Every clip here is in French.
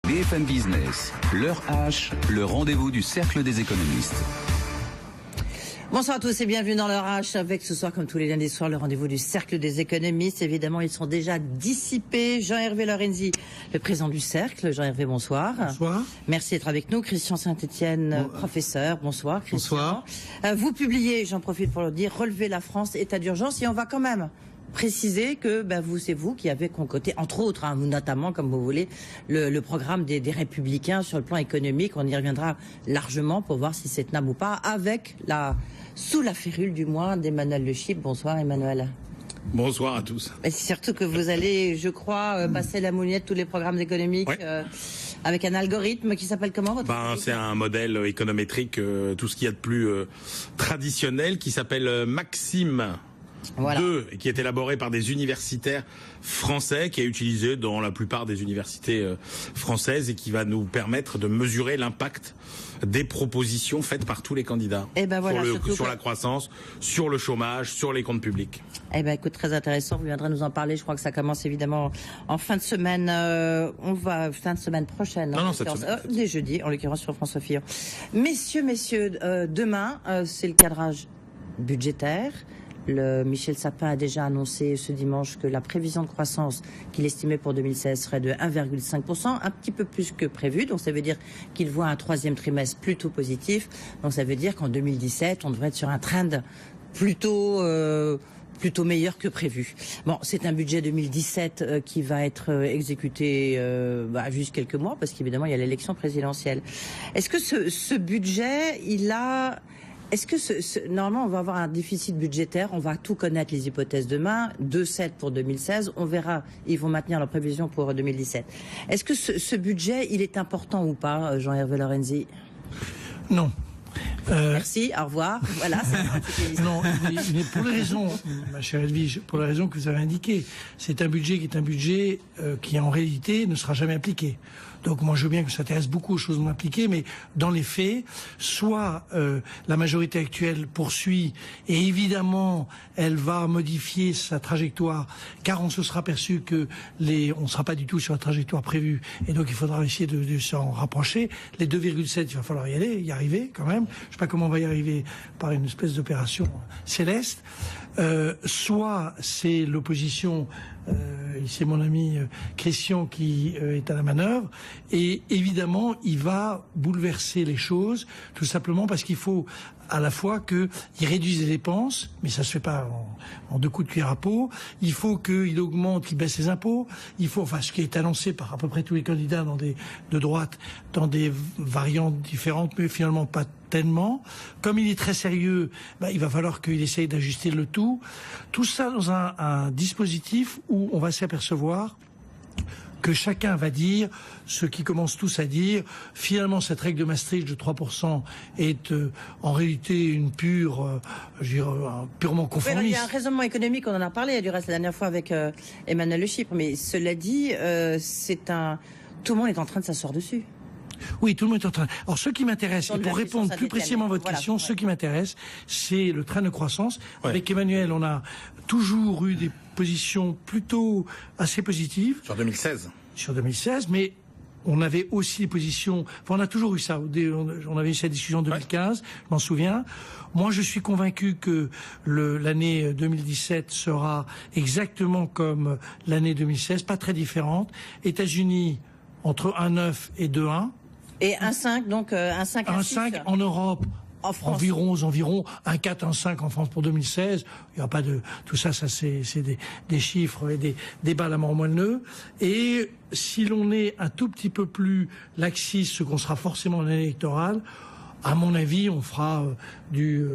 BFM Business, l'heure H, le rendez-vous du Cercle des économistes. Bonsoir à tous et bienvenue dans l'heure H avec ce soir, comme tous les lundis soirs, le rendez-vous du Cercle des économistes. Évidemment, ils sont déjà dissipés. Jean-Hervé Lorenzi, le président du Cercle. Jean-Hervé, bonsoir. Bonsoir. Merci d'être avec nous. Christian Saint-Etienne, professeur. Bonsoir, Christian. Bonsoir. Vous publiez, j'en profite pour le dire, Relever la France, état d'urgence. Et on va quand même préciser que c'est vous qui avez concocté, entre autres, notamment, comme vous voulez, le programme des Républicains sur le plan économique. On y reviendra largement pour voir si c'est tenable ou pas, sous la férule du moins d'Emmanuel Le Chypre. Bonsoir Emmanuel. Bonsoir à tous. Et c'est surtout que vous allez, je crois, passer la moulinette tous les programmes économiques avec un algorithme qui s'appelle comment C'est un modèle économétrique, tout ce qu'il y a de plus traditionnel, qui s'appelle Maxime. Voilà. 2, qui est élaboré par des universitaires français, qui est utilisé dans la plupart des universités françaises et qui va nous permettre de mesurer l'impact des propositions faites par tous les candidats sur la croissance, sur le chômage, sur les comptes publics. Écoute, très intéressant. Vous viendrez nous en parler. Je crois que ça commence évidemment en fin de semaine. Fin de semaine prochaine. Non, cette semaine. Dès jeudi, en l'occurrence sur François Fillon. Messieurs, demain, c'est le cadrage budgétaire. Michel Sapin a déjà annoncé ce dimanche que la prévision de croissance qu'il estimait pour 2016 serait de 1,5%, un petit peu plus que prévu. Donc ça veut dire qu'il voit un troisième trimestre plutôt positif. Donc ça veut dire qu'en 2017, on devrait être sur un trend plutôt meilleur que prévu. Bon, c'est un budget 2017 qui va être exécuté juste quelques mois, parce qu'évidemment il y a l'élection présidentielle. Est-ce que ce budget, normalement, on va avoir un déficit budgétaire, on va tout connaître les hypothèses demain, 2,7 pour 2016, on verra, ils vont maintenir leurs prévisions pour 2017. Est-ce que ce budget, il est important ou pas, Jean-Hervé Lorenzi? Non. Merci, au revoir. Voilà. Non, mais pour les raisons, ma chère Edwige, pour les raisons que vous avez indiquées, c'est un budget qui en réalité ne sera jamais appliqué. Donc moi je veux bien que ça s'intéresse beaucoup aux choses non appliquées, mais dans les faits, soit la majorité actuelle poursuit et évidemment elle va modifier sa trajectoire, car on se sera aperçu que on ne sera pas du tout sur la trajectoire prévue, et donc il faudra essayer de s'en rapprocher. Les 2,7, il va falloir y arriver quand même. Je sais pas comment on va y arriver par une espèce d'opération céleste. Soit c'est l'opposition, c'est mon ami Christian qui est à la manœuvre, et évidemment il va bouleverser les choses, tout simplement parce qu'il faut à la fois qu'il réduise les dépenses, mais ça se fait pas en deux coups de cuillère à peau. Il faut qu'il augmente, qu'il baisse les impôts. Il faut, ce qui est annoncé par à peu près tous les candidats de droite, dans des variantes différentes, mais finalement pas tellement. Comme il est très sérieux, il va falloir qu'il essaye d'ajuster le tout. Tout ça dans un dispositif où on va s'apercevoir que chacun va dire ce qu'ils commencent tous à dire. Finalement, cette règle de Maastricht de 3% est en réalité une purement conformiste. Il y a un raisonnement économique, on en a parlé du reste la dernière fois avec Emmanuel Le Chypre, mais cela dit, tout le monde est en train de s'asseoir dessus. Oui, tout le monde est en train. Alors, ce qui m'intéresse, et pour répondre plus précisément à votre question, ce qui m'intéresse, c'est le train de croissance. Ouais. Avec Emmanuel, on a toujours eu des positions plutôt assez positives. Sur 2016. Sur 2016, mais on avait aussi des positions... on a toujours eu ça. On avait eu cette discussion en 2015, je m'en souviens. Moi, je suis convaincu que l'année 2017 sera exactement comme l'année 2016, pas très différente. États-Unis, entre 1,9 et 2,1. Et 1,5, donc 1,5, 1,5 en Europe. En France. Environ 1,4, 1,5 en France pour 2016. Il n'y a pas de... Tout ça, c'est des chiffres et des débats à la mort moelleux. Et si l'on est un tout petit peu plus laxiste, ce qu'on sera forcément en année électorale, à mon avis, on fera du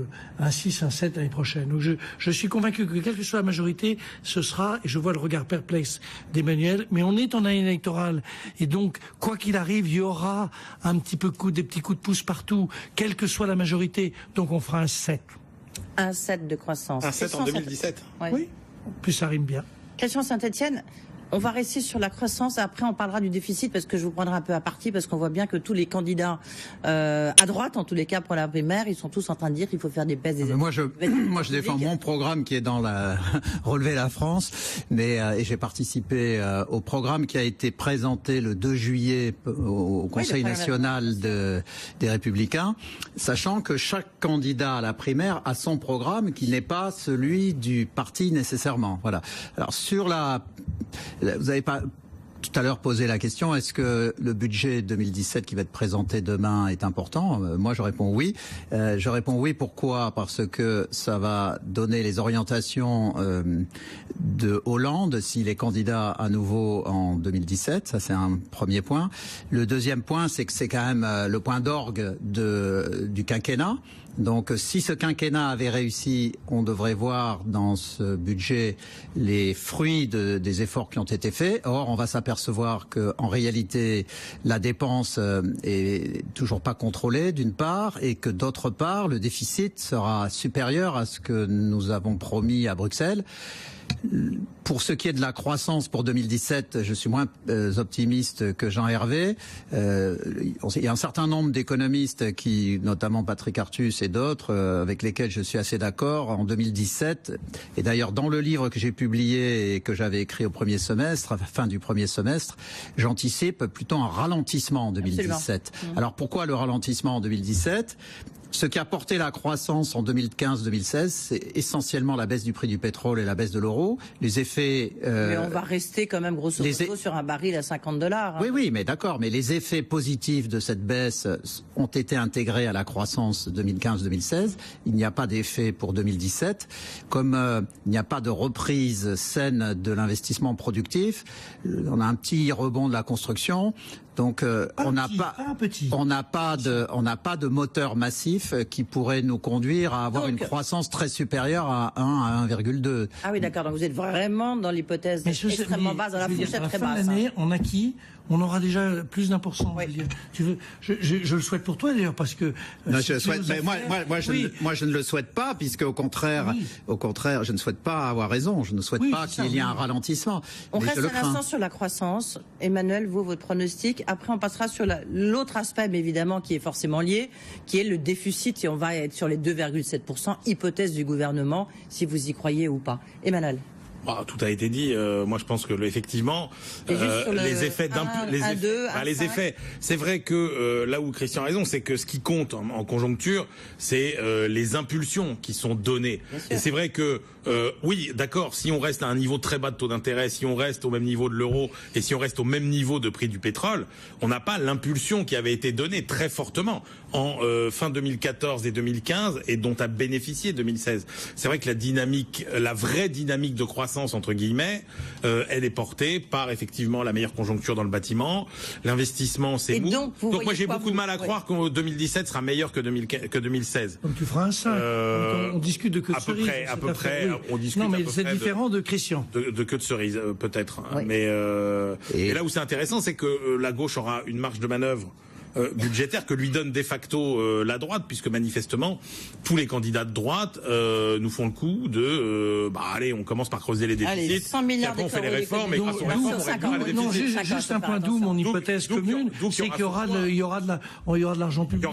1,6, 1,7 l'année prochaine. Donc je suis convaincu que quelle que soit la majorité, ce sera, et je vois le regard perplexe d'Emmanuel, mais on est en année électorale, et donc, quoi qu'il arrive, il y aura des petits coups de pouce partout, quelle que soit la majorité, donc on fera 1,7. 1,7 de croissance. 1,7 en 2017. Oui, plus ça rime bien. Christian Saint-Etienne, On va rester sur la croissance. Après, on parlera du déficit parce que je vous prendrai un peu à partie parce qu'on voit bien que tous les candidats à droite, en tous les cas pour la primaire, ils sont tous en train de dire qu'il faut faire des baisses des aides. Moi, je défends mon programme qui est dans la Relever la France, et j'ai participé au programme qui a été présenté le 2 juillet au Conseil national des Républicains, sachant que chaque candidat à la primaire a son programme qui n'est pas celui du parti nécessairement. Voilà. Alors vous n'avez pas tout à l'heure posé la question, est-ce que le budget 2017 qui va être présenté demain est important? Moi, je réponds oui. Je réponds oui, pourquoi? Parce que ça va donner les orientations de Hollande s'il est candidat à nouveau en 2017. Ça, c'est un premier point. Le deuxième point, c'est que c'est quand même le point d'orgue du quinquennat. Donc, si ce quinquennat avait réussi, on devrait voir dans ce budget les fruits des efforts qui ont été faits. Or, on va s'apercevoir que, en réalité, la dépense est toujours pas contrôlée, d'une part, et que, d'autre part, le déficit sera supérieur à ce que nous avons promis à Bruxelles. Pour ce qui est de la croissance pour 2017, je suis moins optimiste que Jean-Hervé. Il y a un certain nombre d'économistes notamment Patrick Artus et d'autres, avec lesquels je suis assez d'accord, en 2017. Et d'ailleurs, dans le livre que j'ai publié et que j'avais écrit au premier semestre, à la fin du premier semestre, j'anticipe plutôt un ralentissement en 2017. Alors pourquoi le ralentissement en 2017 ? Ce qui a porté la croissance en 2015-2016, c'est essentiellement la baisse du prix du pétrole et la baisse de l'euro. Les effets... Mais on va rester quand même grosso modo sur un baril à $50. Hein. Oui, mais d'accord. Mais les effets positifs de cette baisse ont été intégrés à la croissance 2015-2016. Il n'y a pas d'effet pour 2017. Comme il n'y a pas de reprise saine de l'investissement productif, on a un petit rebond de la construction. Donc on n'a pas de moteur massif qui pourrait nous conduire à avoir une croissance très supérieure à 1 à 1,2. Ah oui, d'accord. Donc vous êtes vraiment dans l'hypothèse extrêmement basse, dans la fourchette très basse. L'année, on acquis, on aura déjà plus d'1%. Oui. Je le souhaite pour toi d'ailleurs parce que. Non, je souhaite, mais moi, je ne le souhaite pas puisque au contraire, je ne souhaite pas avoir raison. Je ne souhaite pas qu'il y ait un ralentissement. On reste un instant sur la croissance. Emmanuel, votre pronostic. Après, on passera sur l'autre aspect, mais évidemment, qui est forcément lié, qui est le déficit. Et on va être sur les 2,7%, hypothèse du gouvernement, si vous y croyez ou pas. Emmanuel. Tout a été dit. Moi, je pense que effectivement, les effets les effets. C'est vrai que là où Christian a raison, c'est que ce qui compte en conjoncture, c'est les impulsions qui sont données. Et c'est vrai que oui, d'accord. Si on reste à un niveau très bas de taux d'intérêt, si on reste au même niveau de l'euro et si on reste au même niveau de prix du pétrole, on n'a pas l'impulsion qui avait été donnée très fortement en fin 2014 et 2015 et dont a bénéficié 2016. C'est vrai que la vraie dynamique de croissance entre guillemets, elle est portée par effectivement la meilleure conjoncture dans le bâtiment, l'investissement c'est mou. Donc moi j'ai beaucoup de mal à croire qu'en 2017 sera meilleur que 2016. Donc tu feras un 5. On discute de queue de cerise. À peu près. On discute. Non mais c'est différent de Christian. De queue de cerise peut-être. Oui. Mais et là où c'est intéressant, c'est que la gauche aura une marge de manœuvre budgétaire que lui donne de facto la droite, puisque manifestement tous les candidats de droite nous font le coup de allez, on commence par creuser les déficits, allez, 100 milliards après on fait les réformes, et grâce aux réformes on réduira les déficits. Juste un point d'où mon hypothèse commune, c'est qu'il y aura de l'argent public.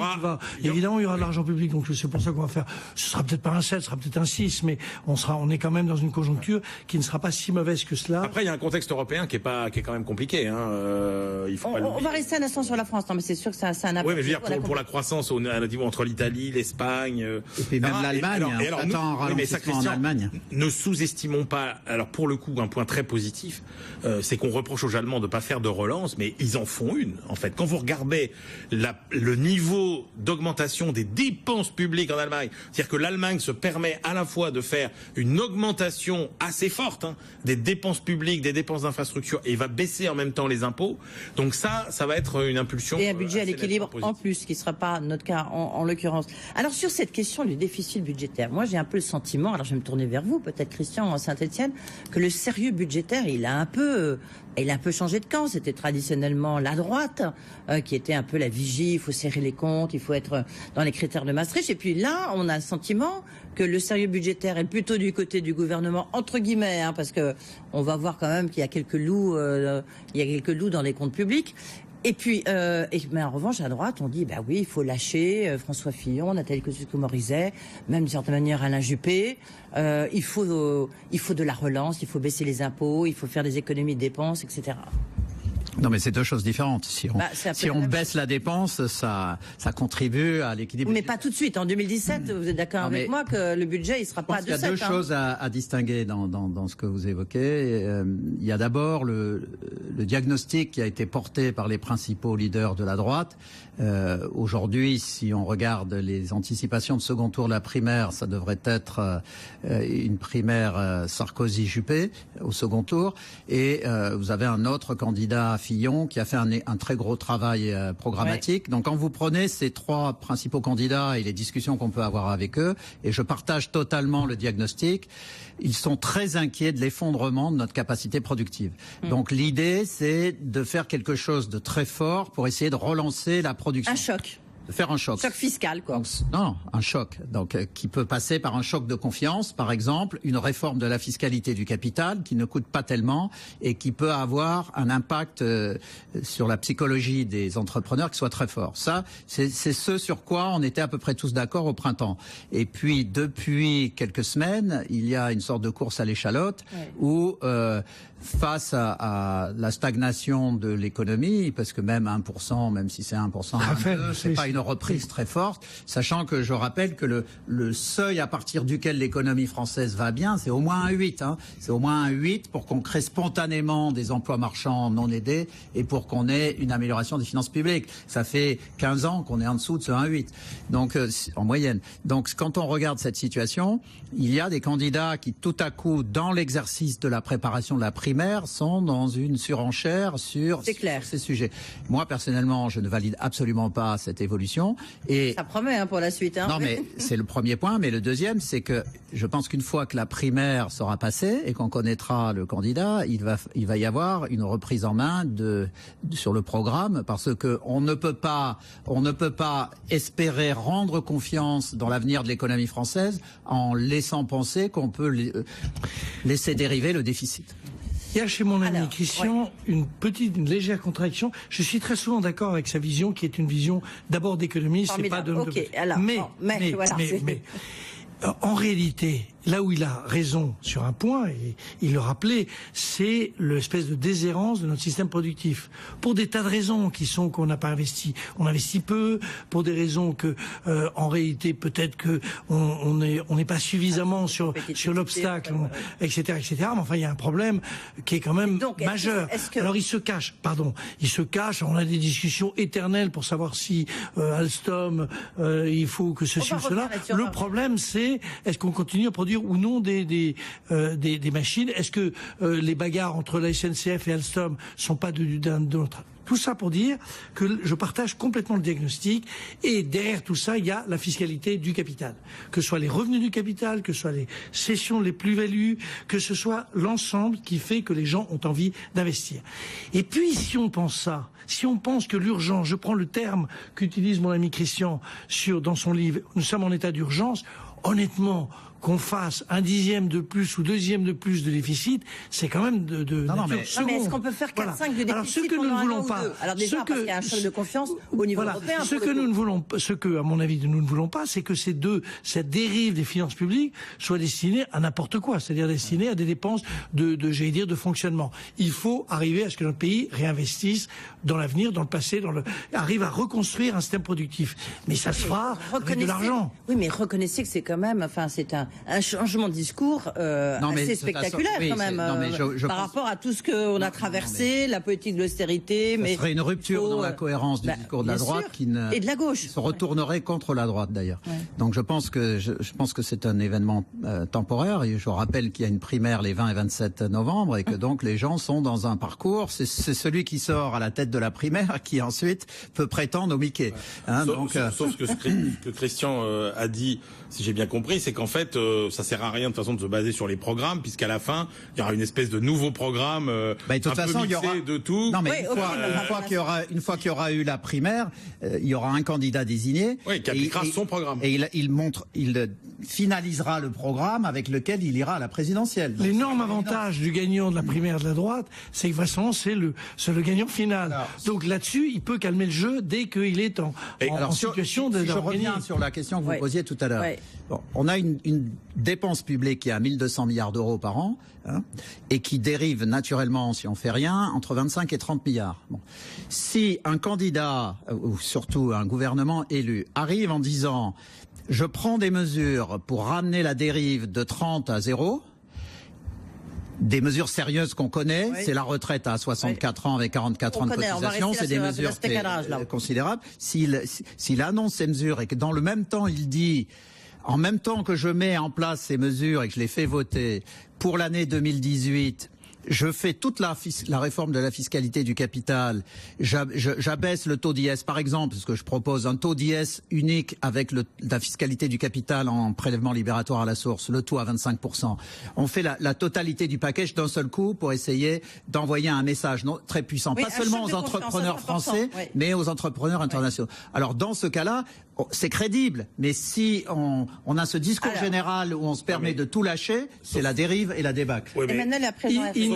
Évidemment, il y aura de l'argent public, donc c'est pour ça qu'on va faire. Ce sera peut-être pas un 7, ce sera peut-être un 6, mais on est quand même dans une conjoncture qui ne sera pas si mauvaise que cela. Après, il y a un contexte européen qui est quand même compliqué. Hein. Il faut on va rester un instant sur la France. Non, mais c'est sûr que c'est un impact. Oui, mais je veux dire, pour la croissance entre l'Italie, l'Espagne... Et puis même l'Allemagne, attends un ralentissement en Allemagne. Ne sous-estimons pas, alors pour le coup, un point très positif, c'est qu'on reproche aux Allemands de ne pas faire de relance, mais ils en font une, en fait. Quand vous regardez le niveau d'augmentation des dépenses publiques en Allemagne, c'est-à-dire que l'Allemagne se permet à la fois de faire une augmentation assez forte des dépenses publiques, des dépenses d'infrastructure, et va baisser en même temps les impôts, donc ça va être une impulsion budget à l'équilibre en plus, qui ne sera pas notre cas en l'occurrence. Alors sur cette question du déficit budgétaire, moi j'ai un peu le sentiment, alors je vais me tourner vers vous, peut-être Christian en Saint-Etienne, que le sérieux budgétaire, il a un peu changé de camp. C'était traditionnellement la droite qui était un peu la vigie, il faut serrer les comptes, il faut être dans les critères de Maastricht. Et puis là, on a le sentiment que le sérieux budgétaire est plutôt du côté du gouvernement, entre guillemets, parce que on va voir quand même qu'il y a quelques loups, dans les comptes publics. Et puis, mais en revanche, à droite, on dit, bah oui, il faut lâcher François Fillon, Nathalie Kosciusko-Morizet, même d'une certaine manière Alain Juppé. Il faut de la relance, il faut baisser les impôts, il faut faire des économies de dépenses, etc. Non, mais c'est deux choses différentes. Si on baisse la dépense, ça contribue à l'équilibre. Mais pas tout de suite. En 2017, vous êtes d'accord avec moi que le budget, il sera pas de 7. Il y a deux choses à distinguer dans ce que vous évoquez. Il y a d'abord le diagnostic qui a été porté par les principaux leaders de la droite. Aujourd'hui, si on regarde les anticipations de second tour de la primaire, ça devrait être une primaire Sarkozy-Juppé au second tour. Et vous avez un autre candidat, Fillon, qui a fait un très gros travail programmatique. Ouais. Donc quand vous prenez ces trois principaux candidats et les discussions qu'on peut avoir avec eux, et je partage totalement le diagnostic, ils sont très inquiets de l'effondrement de notre capacité productive. Donc l'idée, c'est de faire quelque chose de très fort pour essayer de relancer la production. Un choc. De faire un choc. Choc fiscal, quoi. Donc, non, un choc. Donc, qui peut passer par un choc de confiance, par exemple, une réforme de la fiscalité du capital qui ne coûte pas tellement et qui peut avoir un impact sur la psychologie des entrepreneurs qui soit très fort. Ça, c'est ce sur quoi on était à peu près tous d'accord au printemps. Et puis, depuis quelques semaines, il y a une sorte de course à l'échalote où face à la stagnation de l'économie, parce que même 1%, même si c'est 1%, c'est pas une reprise très forte, sachant que je rappelle que le seuil à partir duquel l'économie française va bien, c'est au moins un 8. C'est au moins un 8 pour qu'on crée spontanément des emplois marchands non aidés et pour qu'on ait une amélioration des finances publiques. Ça fait 15 ans qu'on est en dessous de ce 1,8. Donc, en moyenne. Donc, quand on regarde cette situation, il y a des candidats qui, tout à coup, dans l'exercice de la préparation de la primaire, sont dans une surenchère sur ces sujets. Moi, personnellement, je ne valide absolument pas cette évolution. Et ça promet pour la suite. Non, mais c'est le premier point. Mais le deuxième, c'est que je pense qu'une fois que la primaire sera passée et qu'on connaîtra le candidat, il va y avoir une reprise en main sur le programme, parce que on ne peut pas espérer rendre confiance dans l'avenir de l'économie française en laissant penser qu'on peut laisser dériver le déficit. Il y a chez mon ami Christian une légère contradiction. Je suis très souvent d'accord avec sa vision, qui est une vision d'abord d'économiste et pas de... Mais en réalité, là où il a raison sur un point, et il le rappelait, c'est l'espèce de déshérence de notre système productif. Pour des tas de raisons qui sont qu'on n'a pas investi. On investit peu, pour des raisons que, en réalité, peut-être que on n'est pas suffisamment sur l'obstacle, etc., etc. Mais enfin, il y a un problème qui est quand même majeur. Alors, il se cache, on a des discussions éternelles pour savoir si Alstom, il faut que ceci ou cela. Le problème, c'est, est-ce qu'on continue à produire ou non des machines? Est-ce que les bagarres entre la SNCF et Alstom sont pas d'un autre? Tout ça pour dire que je partage complètement le diagnostic, et derrière tout ça, il y a la fiscalité du capital. Que ce soit les revenus du capital, que ce soit les cessions, les plus-values, que ce soit l'ensemble qui fait que les gens ont envie d'investir. Et puis, si on pense que l'urgence, je prends le terme qu'utilise mon ami Christian dans son livre, nous sommes en état d'urgence, honnêtement, qu'on fasse 1/10 de plus ou 2/10 de plus de déficit, c'est quand même de nature seconde. Mais est-ce qu'on peut faire 4-5 de déficit? Alors, ce que nous ne voulons pas, alors déjà, parce qu'il y a un choc de confiance au niveau européen. Ce que, à mon avis, nous ne voulons pas, c'est que cette dérive des finances publiques soit destinée à n'importe quoi, c'est-à-dire destinée à des dépenses de fonctionnement. Il faut arriver à ce que notre pays réinvestisse dans l'avenir, dans le passé, arrive à reconstruire un système productif. Mais ça se fera avec de l'argent. Oui, mais reconnaissez que c'est quand même, un changement de discours assez spectaculaire quand même par rapport à tout ce qu'on a traversé, la politique de l'austérité. Ce serait une rupture dans la cohérence du discours de la droite et de la gauche. Qui se retournerait contre la droite d'ailleurs. Ouais. Donc je pense que c'est un événement temporaire. Et je rappelle qu'il y a une primaire les 20 et 27 novembre et que donc les gens sont dans un parcours. C'est celui qui sort à la tête de la primaire qui ensuite peut prétendre au Mickey. Hein, sauf que ce que Christian a dit, si j'ai bien compris, c'est qu'en fait, ça sert à rien de toute façon de se baser sur les programmes, puisqu'à la fin, il y aura une espèce de nouveau programme de toute façon, il y aura de tout. Non, mais une fois qu'il y aura eu la primaire, il y aura un candidat désigné. Oui, qui appliquera son programme. Et il finalisera le programme avec lequel il ira à la présidentielle. L'énorme avantage du gagnant de la primaire de la droite, c'est que de toute façon, c'est le gagnant final. Alors, donc là-dessus, il peut calmer le jeu dès qu'il est en situation de. Si je reviens sur la question que vous posiez tout à l'heure. Ouais. Bon, on a une dépense publique qui est à 1200 milliards d'euros par an, hein, et qui dérive naturellement, si on fait rien, entre 25 et 30 milliards. Bon. Si un candidat, ou surtout un gouvernement élu, arrive en disant « je prends des mesures pour ramener la dérive de 30 à 0 », des mesures sérieuses qu'on connaît, c'est la retraite à 64 ans avec 44 ans de cotisation, c'est des mesures considérables. S'il annonce ces mesures et que dans le même temps il dit, en même temps que je mets en place ces mesures et que je les fais voter pour l'année 2018, je fais toute la réforme de la fiscalité du capital. J'abaisse le taux d'IS, par exemple, parce que je propose un taux d'IS unique avec la fiscalité du capital en prélèvement libératoire à la source, le taux à 25%. On fait la totalité du package d'un seul coup pour essayer d'envoyer un message très puissant, pas seulement aux entrepreneurs français, mais aux entrepreneurs internationaux. Alors dans ce cas-là, c'est crédible, mais si on a ce discours général où on se permet de tout lâcher, c'est la dérive et la débâcle. Oui,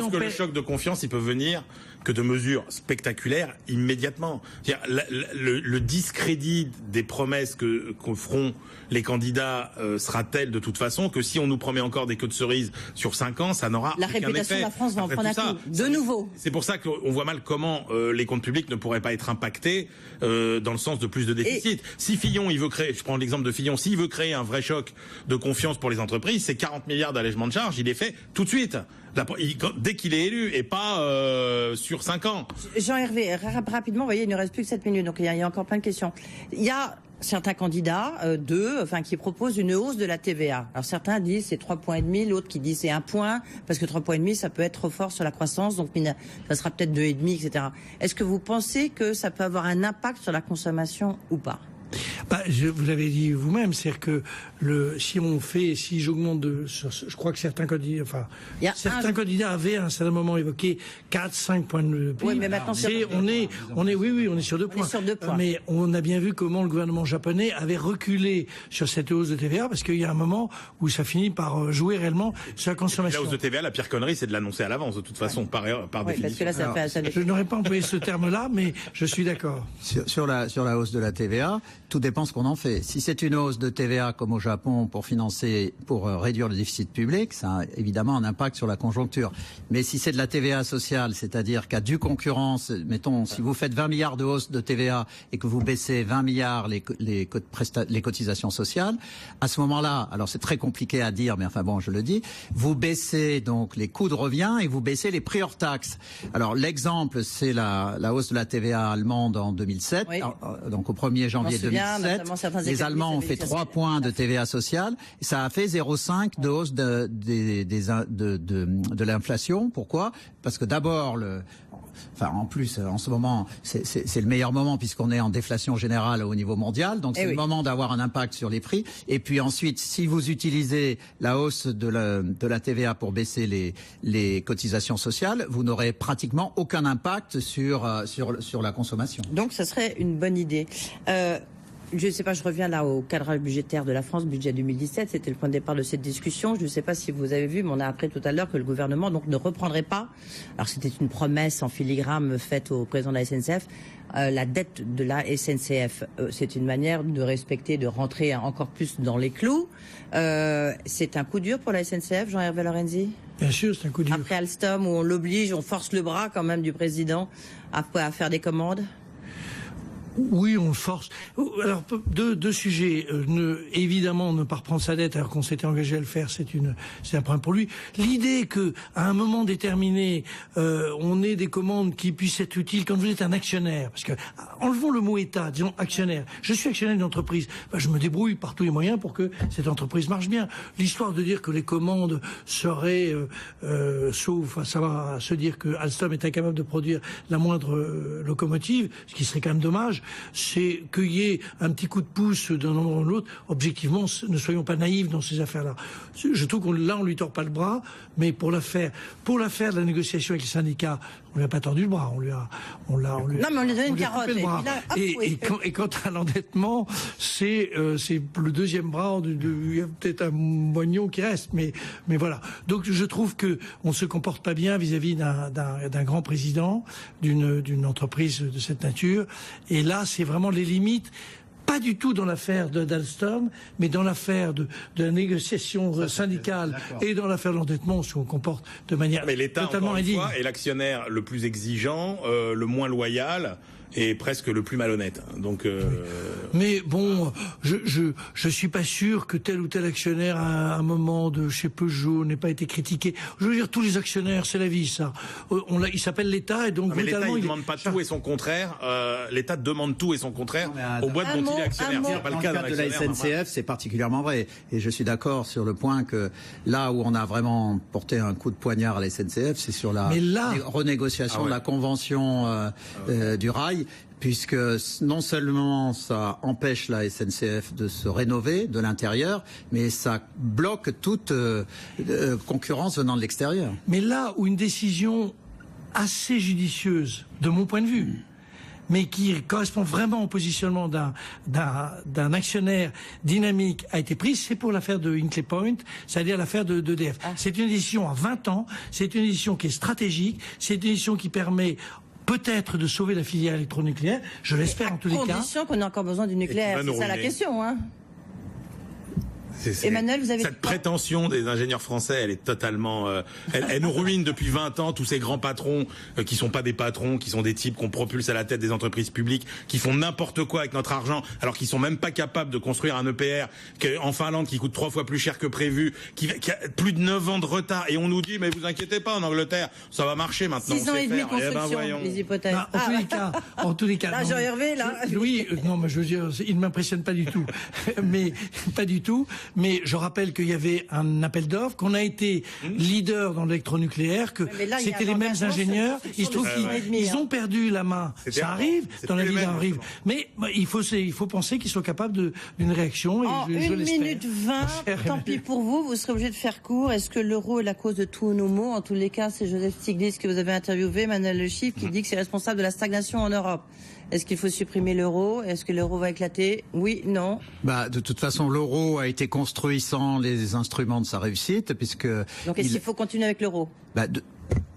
sauf que le choc de confiance, il peut venir que de mesures spectaculaires immédiatement. Le discrédit des promesses qu'on feront les candidats sera tel de toute façon que si on nous promet encore des queues de cerises sur 5 ans, ça n'aura aucun effet. La réputation de la France va en prendre un coup. De nouveau. C'est pour ça qu'on voit mal comment les comptes publics ne pourraient pas être impactés dans le sens de plus de déficit. Si Fillon, il veut créer, je prends l'exemple de Fillon, s'il veut créer un vrai choc de confiance pour les entreprises, c'est 40 milliards d'allègement de charges, il est fait tout de suite. Dès qu'il est élu et pas sur 5 ans. Jean-Hervé, rapidement, vous voyez, il ne reste plus que 7 minutes, donc il y a encore plein de questions. Il y a certains candidats, qui proposent une hausse de la TVA. Alors certains disent c'est 3,5 points, l'autre qui dit c'est 1 point, parce que 3,5 points, ça peut être trop fort sur la croissance, donc ça sera peut-être 2,5, etc. Est-ce que vous pensez que ça peut avoir un impact sur la consommation ou pas ? Vous l'avez dit vous-même, c'est-à-dire que si j'augmente je crois que certains candidats avaient à un certain moment évoqué 4-5 points de PIB. Oui, mais maintenant on est sur 2 points. Mais on a bien vu comment le gouvernement japonais avait reculé sur cette hausse de TVA parce qu'il y a un moment où ça finit par jouer réellement sur la consommation. La hausse de TVA, la pire connerie, c'est de l'annoncer à l'avance de toute façon, par définition. Parce que là, je n'aurais pas employé ce terme-là, mais je suis d'accord. Sur la hausse de la TVA, tout dépend ce qu'on en fait. Si c'est une hausse de TVA comme au Japon pour réduire le déficit public, ça a évidemment un impact sur la conjoncture. Mais si c'est de la TVA sociale, c'est-à-dire qu'à due concurrence, mettons, si vous faites 20 milliards de hausse de TVA et que vous baissez 20 milliards les cotisations sociales, à ce moment-là, alors c'est très compliqué à dire, mais enfin bon, je le dis, vous baissez donc les coûts de revient et vous baissez les prix hors taxes. Alors l'exemple, c'est la hausse de la TVA allemande en 2007, donc au 1er janvier 2007. Les Allemands ont fait 3 points de TVA sociale. Et ça a fait 0,5 de hausse de l'inflation. Pourquoi ? Parce que d'abord, en plus, en ce moment, c'est le meilleur moment puisqu'on est en déflation générale au niveau mondial. Donc c'est le moment d'avoir un impact sur les prix. Et puis ensuite, si vous utilisez la hausse de la TVA pour baisser les cotisations sociales, vous n'aurez pratiquement aucun impact sur la consommation. Donc ça serait une bonne idée. Je ne sais pas, je reviens là au cadrage budgétaire de la France, budget 2017, c'était le point de départ de cette discussion. Je ne sais pas si vous avez vu, mais on a appris tout à l'heure que le gouvernement donc ne reprendrait pas, alors c'était une promesse en filigrane faite au président de la SNCF, la dette de la SNCF. C'est une manière de respecter, de rentrer encore plus dans les clous. C'est un coup dur pour la SNCF, Jean-Hervé Lorenzi ? Bien sûr, c'est un coup dur. Après Alstom, où on l'oblige, on force le bras quand même du président à faire des commandes ? Oui, on le force. Alors, deux sujets. Évidemment, ne pas reprendre sa dette alors qu'on s'était engagé à le faire, c'est un problème pour lui. L'idée que, à un moment déterminé, on ait des commandes qui puissent être utiles quand vous êtes un actionnaire, parce que, enlevons le mot État, disons actionnaire. Je suis actionnaire d'une entreprise. Je me débrouille par tous les moyens pour que cette entreprise marche bien. L'histoire de dire que les commandes seraient, sauf à savoir à se dire que Alstom est incapable de produire la moindre locomotive, ce qui serait quand même dommage, c'est qu'il y ait un petit coup de pouce d'un endroit ou de l'autre. Objectivement, ne soyons pas naïfs dans ces affaires-là. Je trouve qu'on lui tord pas le bras, mais pour l'affaire de la négociation avec les syndicats, on lui a pas tordu le bras, on lui a non, mais on lui a donné une carotte. Et quant à l'endettement, c'est le deuxième bras. Il y a peut-être un moignon qui reste, mais voilà. Donc je trouve que on se comporte pas bien vis-à-vis d'un grand président d'une entreprise de cette nature. Et là, c'est vraiment les limites. Pas du tout dans l'affaire d'Alstom, mais dans l'affaire de la négociation syndicale et dans l'affaire de l'endettement, on se comporte de manière totalement indigne. Mais l'État, est l'actionnaire le plus exigeant, le moins loyal et presque le plus malhonnête. Donc, Mais bon, je suis pas sûr que tel ou tel actionnaire à un moment de chez Peugeot n'ait pas été critiqué. Je veux dire, tous les actionnaires, c'est la vie, ça. Il s'appelle l'État et donc mais l'État, il demande pas tout et son contraire. L'État demande tout et son contraire aux boîtes dont il est actionnaire. C'est pas le cas de la SNCF, c'est particulièrement vrai. Et je suis d'accord sur le point que là où on a vraiment porté un coup de poignard à la SNCF, c'est sur la renégociation de la convention du rail. Puisque non seulement ça empêche la SNCF de se rénover de l'intérieur, mais ça bloque toute concurrence venant de l'extérieur. Mais là où une décision assez judicieuse, de mon point de vue, mais qui correspond vraiment au positionnement d'un actionnaire dynamique a été prise, c'est pour l'affaire de Hinkley Point, c'est-à-dire l'affaire d'EDF. C'est une décision à 20 ans, c'est une décision qui est stratégique, c'est une décision qui permet peut-être de sauver la filière électronucléaire, je l'espère en tous les cas. À condition qu'on ait encore besoin du nucléaire, c'est ça la question, hein. Emmanuel, vous avez cette prétention des ingénieurs français, elle est totalement, elle nous ruine depuis 20 ans. Tous ces grands patrons qui sont pas des patrons, qui sont des types qu'on propulse à la tête des entreprises publiques, qui font n'importe quoi avec notre argent, alors qu'ils sont même pas capables de construire un EPR en Finlande qui coûte 3 fois plus cher que prévu, qui a plus de 9 ans de retard. Et on nous dit, mais vous inquiétez pas, en Angleterre, ça va marcher maintenant. 6 ans et demi de construction, les hypothèses. En tous les cas. Là, Jean-Hervé, là. Oui, non, mais je veux dire, il ne m'impressionne pas du tout. Mais, pas du tout. Mais je rappelle qu'il y avait un appel d'offres, qu'on a été leader dans l'électronucléaire, que c'était les mêmes ingénieurs. Il se trouve qu'ils ont perdu la main. Ça arrive, dans la vie d'un arrive. Mais il faut penser qu'ils sont capables d'une réaction. En 1 minute 20, tant pis pour vous, vous serez obligé de faire court. Est-ce que l'euro est la cause de tous nos maux? En tous les cas, c'est Joseph Stiglitz que vous avez interviewé, Emmanuel Le Chypre, qui dit que c'est responsable de la stagnation en Europe. Est-ce qu'il faut supprimer l'euro? Est-ce que l'euro va éclater? Oui, non? De toute façon, l'euro a été construit sans les instruments de sa réussite, puisque... Donc est-ce qu'il faut continuer avec l'euro?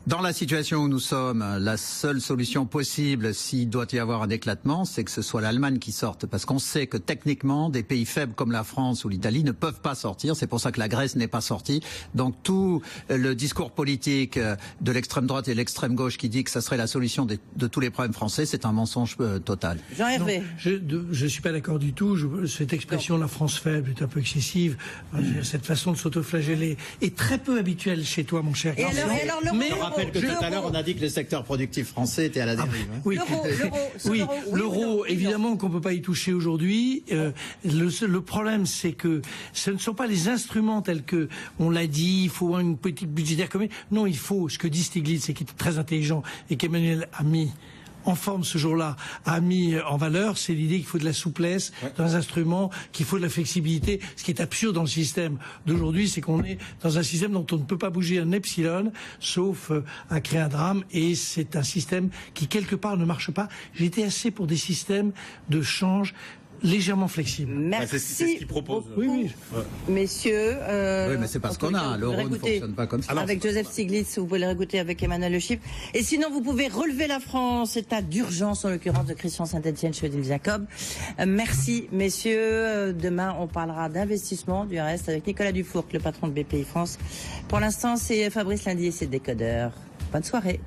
Dans la situation où nous sommes, la seule solution possible, s'il doit y avoir un éclatement, c'est que ce soit l'Allemagne qui sorte. Parce qu'on sait que techniquement, des pays faibles comme la France ou l'Italie ne peuvent pas sortir. C'est pour ça que la Grèce n'est pas sortie. Donc tout le discours politique de l'extrême droite et de l'extrême gauche qui dit que ça serait la solution de tous les problèmes français, c'est un mensonge total. Jean-Hervé. Je suis pas d'accord du tout. Cette expression, la France faible, est un peu excessive. Cette façon de s'autoflageller est très peu habituelle chez toi, mon cher garçon. Je rappelle que tout à l'heure, on a dit que le secteur productif français était à la dérive. Oui, l'euro, évidemment qu'on ne peut pas y toucher aujourd'hui. Le problème, c'est que ce ne sont pas les instruments tels que on l'a dit, il faut une politique budgétaire commune. Non, il faut, ce que dit Stiglitz, et qui est très intelligent, et qu'Emmanuel a mis en forme ce jour-là, a mis en valeur, c'est l'idée qu'il faut de la souplesse dans les instruments, qu'il faut de la flexibilité. Ce qui est absurde dans le système d'aujourd'hui, c'est qu'on est dans un système dont on ne peut pas bouger un epsilon, sauf à créer un drame, et c'est un système qui, quelque part, ne marche pas. J'étais assez pour des systèmes de change légèrement flexible. Merci. C'est ce qu'ils proposent. Oui. Messieurs. Oui, mais c'est parce qu'on a. L'euro ne fonctionne pas comme ça. Avec Joseph Stiglitz, vous pouvez le réécouter avec Emmanuel Le Chypre. Et sinon, vous pouvez relever la France, état d'urgence, en l'occurrence de Christian Saint-Etienne, Chevalier Jacob. Merci, messieurs. Demain, on parlera d'investissement, du reste, avec Nicolas Dufourcq, le patron de BPI France. Pour l'instant, c'est Fabrice Lundi et ses décodeurs. Bonne soirée.